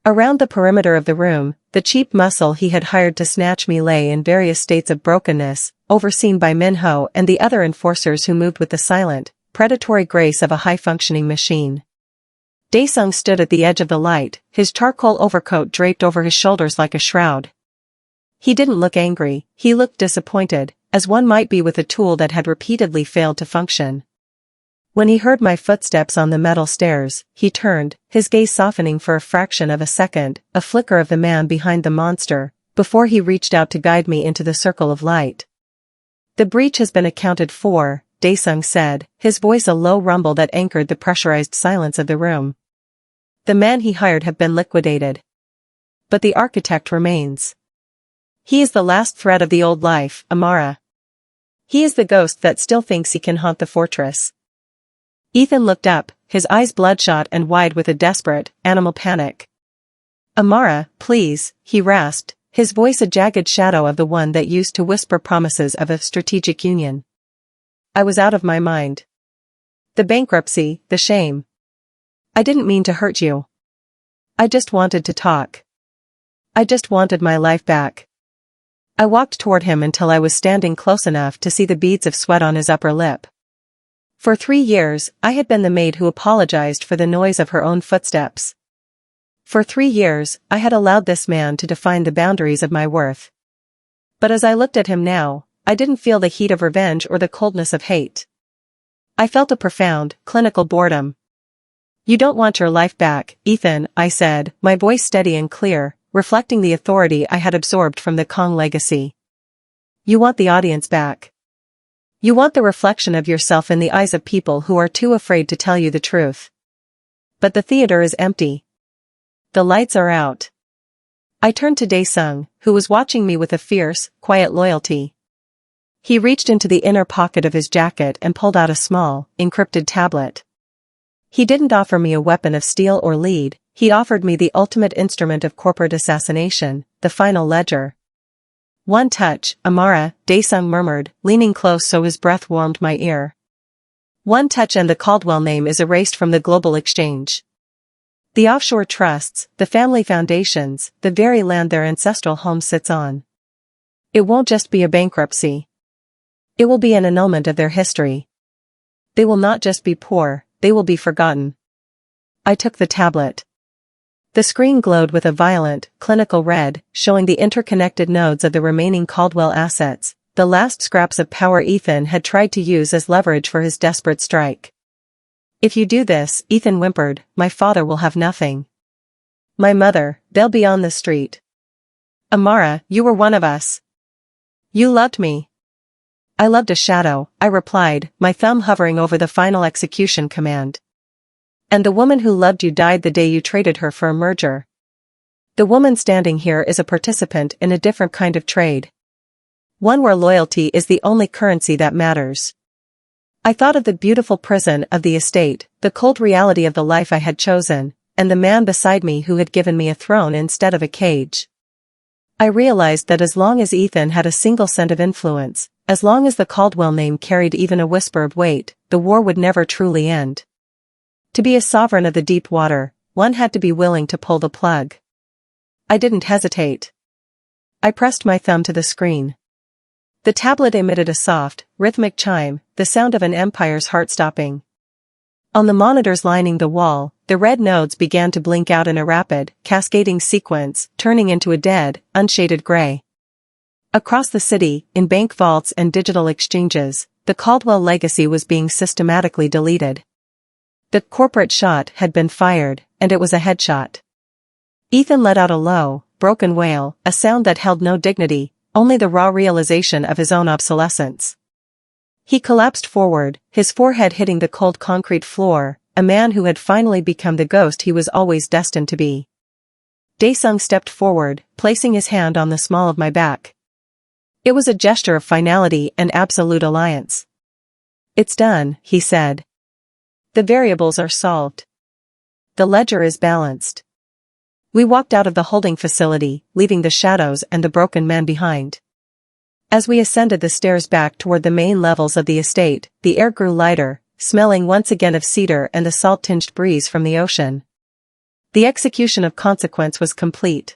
Around the perimeter of the room, the cheap muscle he had hired to snatch me lay in various states of brokenness, overseen by Minho and the other enforcers who moved with the silent, predatory grace of a high-functioning machine. Daesung stood at the edge of the light, his charcoal overcoat draped over his shoulders like a shroud. He didn't look angry, he looked disappointed, as one might be with a tool that had repeatedly failed to function. When he heard my footsteps on the metal stairs, he turned, his gaze softening for a fraction of a second, a flicker of the man behind the monster, before he reached out to guide me into the circle of light. "The breach has been accounted for," Daesung said, his voice a low rumble that anchored the pressurized silence of the room. "The men he hired have been liquidated. But the architect remains. He is the last thread of the old life, Amara. He is the ghost that still thinks he can haunt the fortress." Ethan looked up, his eyes bloodshot and wide with a desperate, animal panic. "Amara, please," he rasped, his voice a jagged shadow of the one that used to whisper promises of a strategic union. I was out of my mind. The bankruptcy, the shame. I didn't mean to hurt you. I just wanted to talk. I just wanted my life back. I walked toward him until I was standing close enough to see the beads of sweat on his upper lip. For 3 years, I had been the maid who apologized for the noise of her own footsteps. For 3 years, I had allowed this man to define the boundaries of my worth. But as I looked at him now, I didn't feel the heat of revenge or the coldness of hate. I felt a profound, clinical boredom. "You don't want your life back, Ethan," I said, my voice steady and clear, reflecting the authority I had absorbed from the Kong legacy. "You want the audience back. You want the reflection of yourself in the eyes of people who are too afraid to tell you the truth. But the theater is empty. The lights are out." I turned to Dae-sung, who was watching me with a fierce, quiet loyalty. He reached into the inner pocket of his jacket and pulled out a small, encrypted tablet. He didn't offer me a weapon of steel or lead, he offered me the ultimate instrument of corporate assassination, the final ledger. "One touch, Amara," Dae-sung murmured, leaning close so his breath warmed my ear. "One touch and the Caldwell name is erased from the global exchange. The offshore trusts, the family foundations, the very land their ancestral home sits on. It won't just be a bankruptcy. It will be an annulment of their history. They will not just be poor, they will be forgotten." I took the tablet. The screen glowed with a violent, clinical red, showing the interconnected nodes of the remaining Caldwell assets, the last scraps of power Ethan had tried to use as leverage for his desperate strike. "If you do this," Ethan whimpered, "my father will have nothing. My mother, they'll be on the street. Amara, you were one of us. You loved me." "I loved a shadow," I replied, my thumb hovering over the final execution command. "And the woman who loved you died the day you traded her for a merger. The woman standing here is a participant in a different kind of trade. One where loyalty is the only currency that matters." I thought of the beautiful prison of the estate, the cold reality of the life I had chosen, and the man beside me who had given me a throne instead of a cage. I realized that as long as Ethan had a single cent of influence, as long as the Caldwell name carried even a whisper of weight, the war would never truly end. To be a sovereign of the deep water, one had to be willing to pull the plug. I didn't hesitate. I pressed my thumb to the screen. The tablet emitted a soft, rhythmic chime, the sound of an empire's heart stopping. On the monitors lining the wall, the red nodes began to blink out in a rapid, cascading sequence, turning into a dead, unshaded gray. Across the city, in bank vaults and digital exchanges, the Caldwell legacy was being systematically deleted. The corporate shot had been fired, and it was a headshot. Ethan let out a low, broken wail, a sound that held no dignity, only the raw realization of his own obsolescence. He collapsed forward, his forehead hitting the cold concrete floor, a man who had finally become the ghost he was always destined to be. Dae-sung stepped forward, placing his hand on the small of my back. It was a gesture of finality and absolute alliance. "It's done," he said. "The variables are solved. The ledger is balanced." We walked out of the holding facility, leaving the shadows and the broken man behind. As we ascended the stairs back toward the main levels of the estate, the air grew lighter, smelling once again of cedar and the salt-tinged breeze from the ocean. The execution of consequence was complete.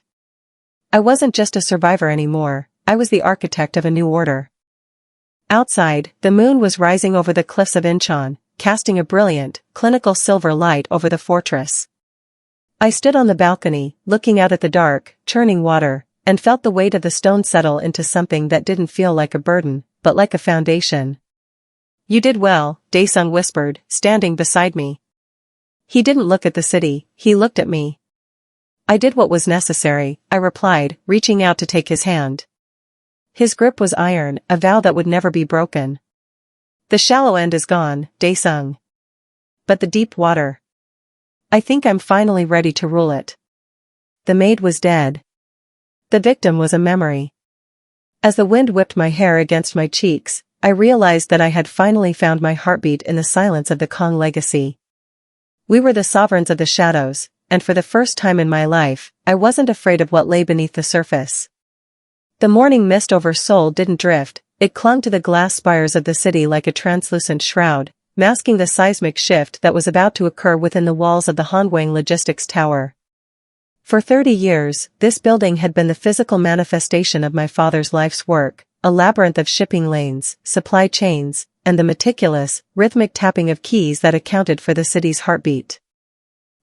I wasn't just a survivor anymore, I was the architect of a new order. Outside, the moon was rising over the cliffs of Incheon, casting a brilliant, clinical silver light over the fortress. I stood on the balcony, looking out at the dark, churning water, and felt the weight of the stone settle into something that didn't feel like a burden, but like a foundation. "You did well," Dae-sung whispered, standing beside me. He didn't look at the city, he looked at me. "I did what was necessary," I replied, reaching out to take his hand. His grip was iron, a vow that would never be broken. "The shallow end is gone, Dae-sung. But the deep water. I think I'm finally ready to rule it." The maid was dead. The victim was a memory. As the wind whipped my hair against my cheeks, I realized that I had finally found my heartbeat in the silence of the Kong legacy. We were the sovereigns of the shadows, and for the first time in my life, I wasn't afraid of what lay beneath the surface. The morning mist over Seoul didn't drift, it clung to the glass spires of the city like a translucent shroud, masking the seismic shift that was about to occur within the walls of the Hongwang Logistics Tower. For 30 years, this building had been the physical manifestation of my father's life's work, a labyrinth of shipping lanes, supply chains, and the meticulous, rhythmic tapping of keys that accounted for the city's heartbeat.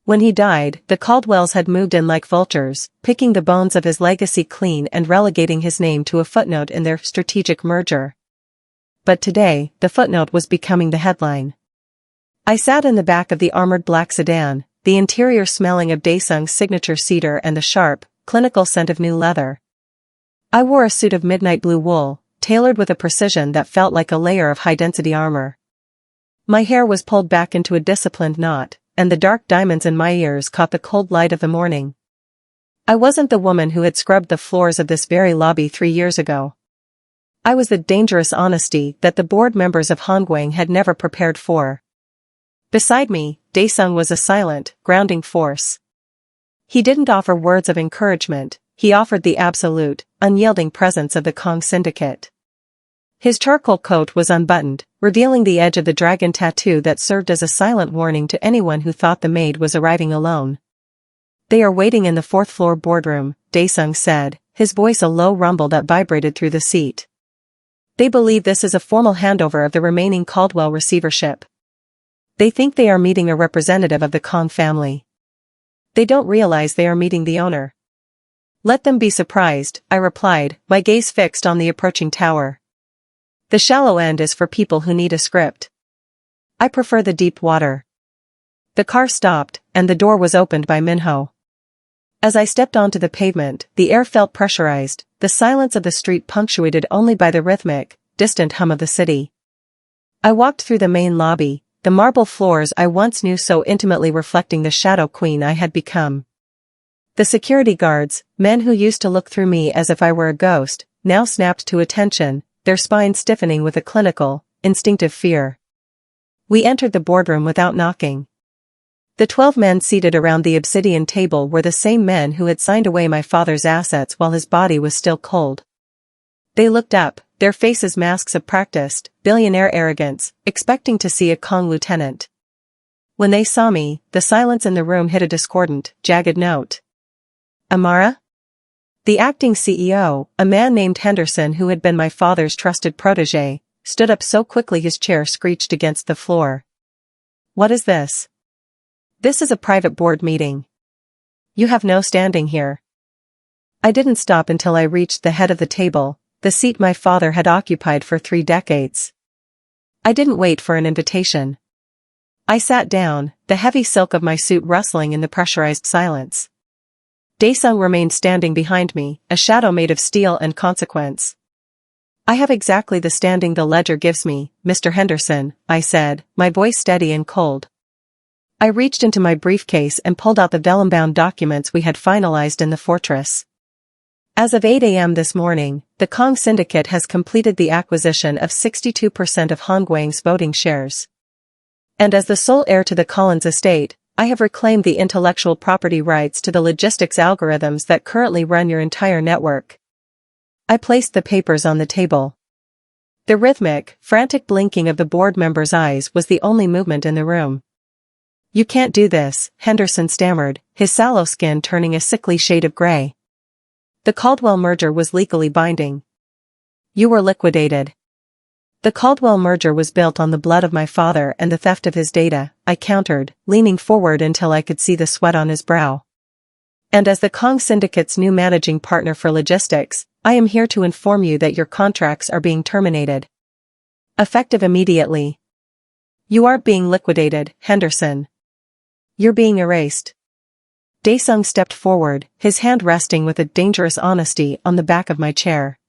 When he died, the Caldwells had moved in like vultures, picking the bones of his legacy clean and relegating his name to a footnote in their strategic merger. But today, the footnote was becoming the headline. I sat in the back of the armored black sedan, the interior smelling of Daesung's signature cedar and the sharp, clinical scent of new leather. I wore a suit of midnight blue wool, tailored with a precision that felt like a layer of high-density armor. My hair was pulled back into a disciplined knot, and the dark diamonds in my ears caught the cold light of the morning. I wasn't the woman who had scrubbed the floors of this very lobby 3 years ago. I was the dangerous honesty that the board members of Hongguang had never prepared for. Beside me, Daesung was a silent, grounding force. He didn't offer words of encouragement, he offered the absolute, unyielding presence of the Kong syndicate. His charcoal coat was unbuttoned, revealing the edge of the dragon tattoo that served as a silent warning to anyone who thought the maid was arriving alone. "They are waiting in the 4th floor boardroom," Daesung said, his voice a low rumble that vibrated through the seat. "They believe this is a formal handover of the remaining Caldwell receivership. They think they are meeting a representative of the Kong family. They don't realize they are meeting the owner." "Let them be surprised," I replied, my gaze fixed on the approaching tower. "The shallow end is for people who need a script. I prefer the deep water." The car stopped, and the door was opened by Minho. As I stepped onto the pavement, the air felt pressurized, the silence of the street punctuated only by the rhythmic, distant hum of the city. I walked through the main lobby, the marble floors I once knew so intimately reflecting the shadow queen I had become. The security guards, men who used to look through me as if I were a ghost, now snapped to attention, their spines stiffening with a clinical, instinctive fear. We entered the boardroom without knocking. The 12 men seated around the obsidian table were the same men who had signed away my father's assets while his body was still cold. They looked up, their faces masks of practiced, billionaire arrogance, expecting to see a Kong lieutenant. When they saw me, the silence in the room hit a discordant, jagged note. "Amara?" The acting CEO, a man named Henderson who had been my father's trusted protégé, stood up so quickly his chair screeched against the floor. "What is this?" "This is a private board meeting. You have no standing here." I didn't stop until I reached the head of the table, the seat my father had occupied for 3 decades. I didn't wait for an invitation. I sat down, the heavy silk of my suit rustling in the pressurized silence. Daesung remained standing behind me, a shadow made of steel and consequence. "I have exactly the standing the ledger gives me, Mr. Henderson," I said, my voice steady and cold. I reached into my briefcase and pulled out the vellum-bound documents we had finalized in the fortress. As of 8 a.m. this morning, the Kong syndicate has completed the acquisition of 62% of Hongguang's voting shares. And as the sole heir to the Collins estate, I have reclaimed the intellectual property rights to the logistics algorithms that currently run your entire network. I placed the papers on the table. The rhythmic, frantic blinking of the board members' eyes was the only movement in the room. "You can't do this," Henderson stammered, his sallow skin turning a sickly shade of gray. "The Caldwell merger was legally binding. You were liquidated." "The Caldwell merger was built on the blood of my father and the theft of his data," I countered, leaning forward until I could see the sweat on his brow. "And as the Kong syndicate's new managing partner for logistics, I am here to inform you that your contracts are being terminated. Effective immediately. You aren't being liquidated, Henderson. You're being erased." Daesung stepped forward, his hand resting with a dangerous honesty on the back of my chair.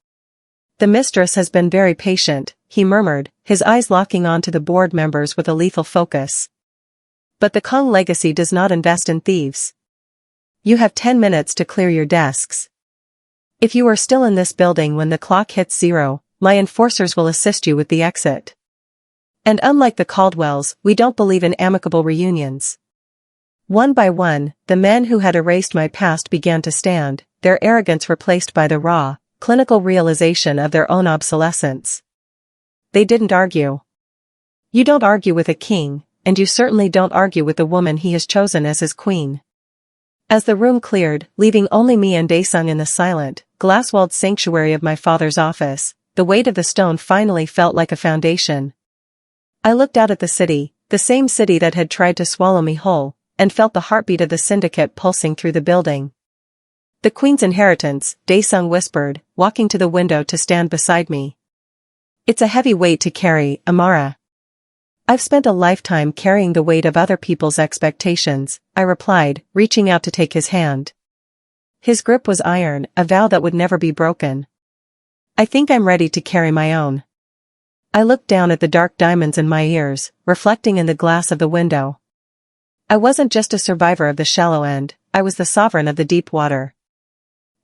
"The mistress has been very patient," he murmured, his eyes locking onto the board members with a lethal focus. "But the Kong legacy does not invest in thieves. You have 10 minutes to clear your desks. If you are still in this building when the clock hits 0, my enforcers will assist you with the exit. And unlike the Caldwells, we don't believe in amicable reunions." One by one, the men who had erased my past began to stand, their arrogance replaced by the raw, clinical realization of their own obsolescence. They didn't argue. You don't argue with a king, and you certainly don't argue with the woman he has chosen as his queen. As the room cleared, leaving only me and Daesung in the silent, glass-walled sanctuary of my father's office, the weight of the stone finally felt like a foundation. I looked out at the city, the same city that had tried to swallow me whole, and felt the heartbeat of the syndicate pulsing through the building. "The Queen's inheritance," Daesung whispered, walking to the window to stand beside me. "It's a heavy weight to carry, Amara." "I've spent a lifetime carrying the weight of other people's expectations," I replied, reaching out to take his hand. His grip was iron, a vow that would never be broken. "I think I'm ready to carry my own." I looked down at the dark diamonds in my ears, reflecting in the glass of the window. I wasn't just a survivor of the shallow end, I was the sovereign of the deep water.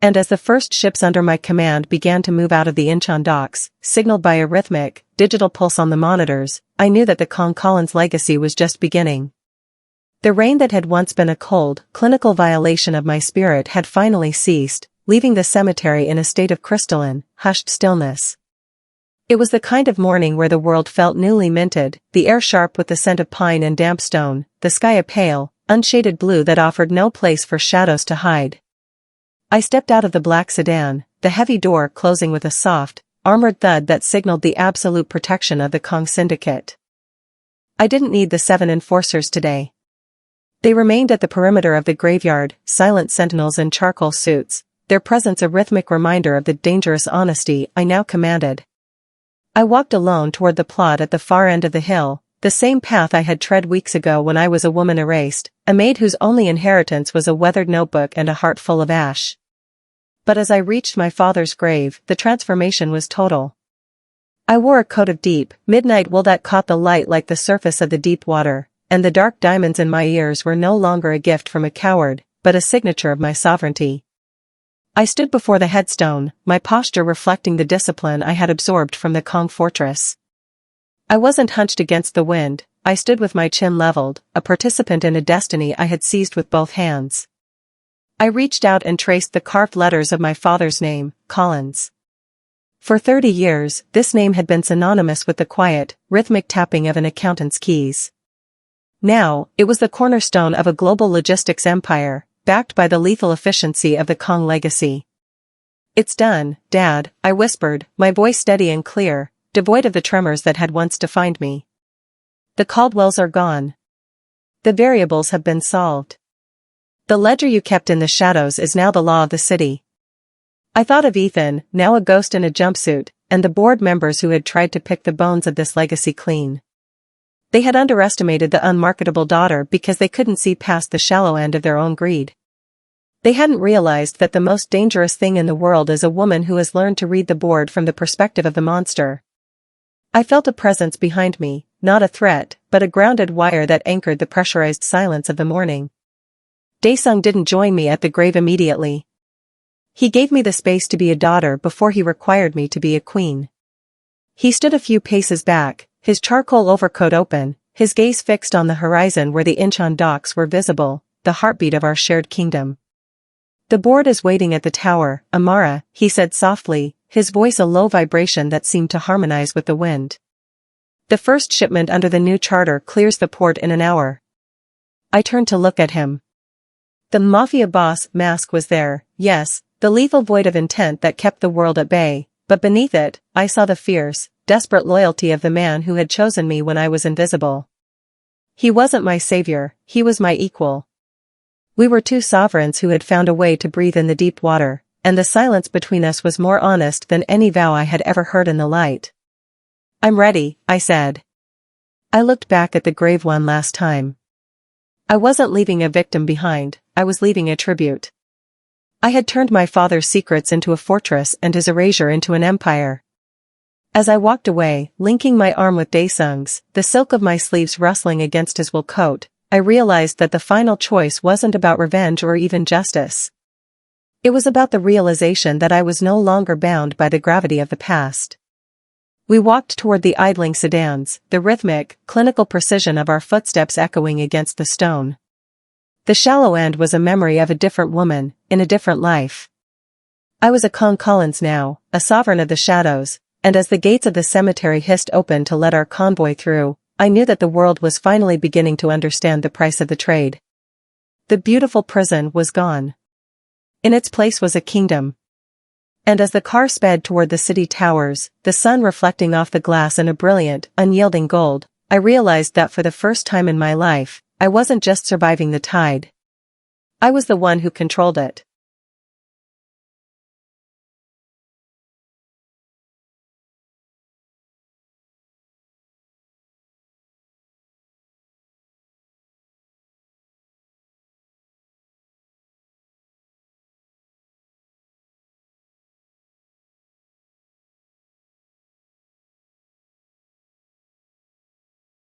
And as the first ships under my command began to move out of the Incheon docks, signaled by a rhythmic, digital pulse on the monitors, I knew that the Kong Collins legacy was just beginning. The rain that had once been a cold, clinical violation of my spirit had finally ceased, leaving the cemetery in a state of crystalline, hushed stillness. It was the kind of morning where the world felt newly minted, the air sharp with the scent of pine and damp stone, the sky a pale, unshaded blue that offered no place for shadows to hide. I stepped out of the black sedan, the heavy door closing with a soft, armored thud that signaled the absolute protection of the Kong Syndicate. I didn't need the 7 enforcers today. They remained at the perimeter of the graveyard, silent sentinels in charcoal suits, their presence a rhythmic reminder of the dangerous honesty I now commanded. I walked alone toward the plot at the far end of the hill, the same path I had tread weeks ago when I was a woman erased, a maid whose only inheritance was a weathered notebook and a heart full of ash. But as I reached my father's grave, the transformation was total. I wore a coat of deep, midnight wool that caught the light like the surface of the deep water, and the dark diamonds in my ears were no longer a gift from a coward, but a signature of my sovereignty. I stood before the headstone, my posture reflecting the discipline I had absorbed from the Kong fortress. I wasn't hunched against the wind, I stood with my chin leveled, a participant in a destiny I had seized with both hands. I reached out and traced the carved letters of my father's name, Collins. For 30 years, this name had been synonymous with the quiet, rhythmic tapping of an accountant's keys. Now, it was the cornerstone of a global logistics empire, backed by the lethal efficiency of the Kong legacy. "It's done, Dad," I whispered, my voice steady and clear, devoid of the tremors that had once defined me. "The Caldwells are gone. The variables have been solved. The ledger you kept in the shadows is now the law of the city." I thought of Ethan, now a ghost in a jumpsuit, and the board members who had tried to pick the bones of this legacy clean. They had underestimated the unmarketable daughter because they couldn't see past the shallow end of their own greed. They hadn't realized that the most dangerous thing in the world is a woman who has learned to read the board from the perspective of the monster. I felt a presence behind me, not a threat, but a grounded wire that anchored the pressurized silence of the morning. Daesung didn't join me at the grave immediately. He gave me the space to be a daughter before he required me to be a queen. He stood a few paces back, his charcoal overcoat open, his gaze fixed on the horizon where the Incheon docks were visible, the heartbeat of our shared kingdom. "The board is waiting at the tower, Amara," he said softly, his voice a low vibration that seemed to harmonize with the wind. "The first shipment under the new charter clears the port in an hour." I turned to look at him. The Mafia boss mask was there, yes, the lethal void of intent that kept the world at bay, but beneath it, I saw the fierce, desperate loyalty of the man who had chosen me when I was invisible. He wasn't my savior, he was my equal. We were two sovereigns who had found a way to breathe in the deep water, and the silence between us was more honest than any vow I had ever heard in the light. "I'm ready," I said. I looked back at the grave one last time. I wasn't leaving a victim behind, I was leaving a tribute. I had turned my father's secrets into a fortress and his erasure into an empire. As I walked away, linking my arm with Daesung's, the silk of my sleeves rustling against his wool coat, I realized that the final choice wasn't about revenge or even justice. It was about the realization that I was no longer bound by the gravity of the past. We walked toward the idling sedans, the rhythmic, clinical precision of our footsteps echoing against the stone. The shallow end was a memory of a different woman, in a different life. I was a Kong Collins now, a sovereign of the shadows, and as the gates of the cemetery hissed open to let our convoy through, I knew that the world was finally beginning to understand the price of the trade. The beautiful prison was gone. In its place was a kingdom. And as the car sped toward the city towers, the sun reflecting off the glass in a brilliant, unyielding gold, I realized that for the first time in my life, I wasn't just surviving the tide. I was the one who controlled it.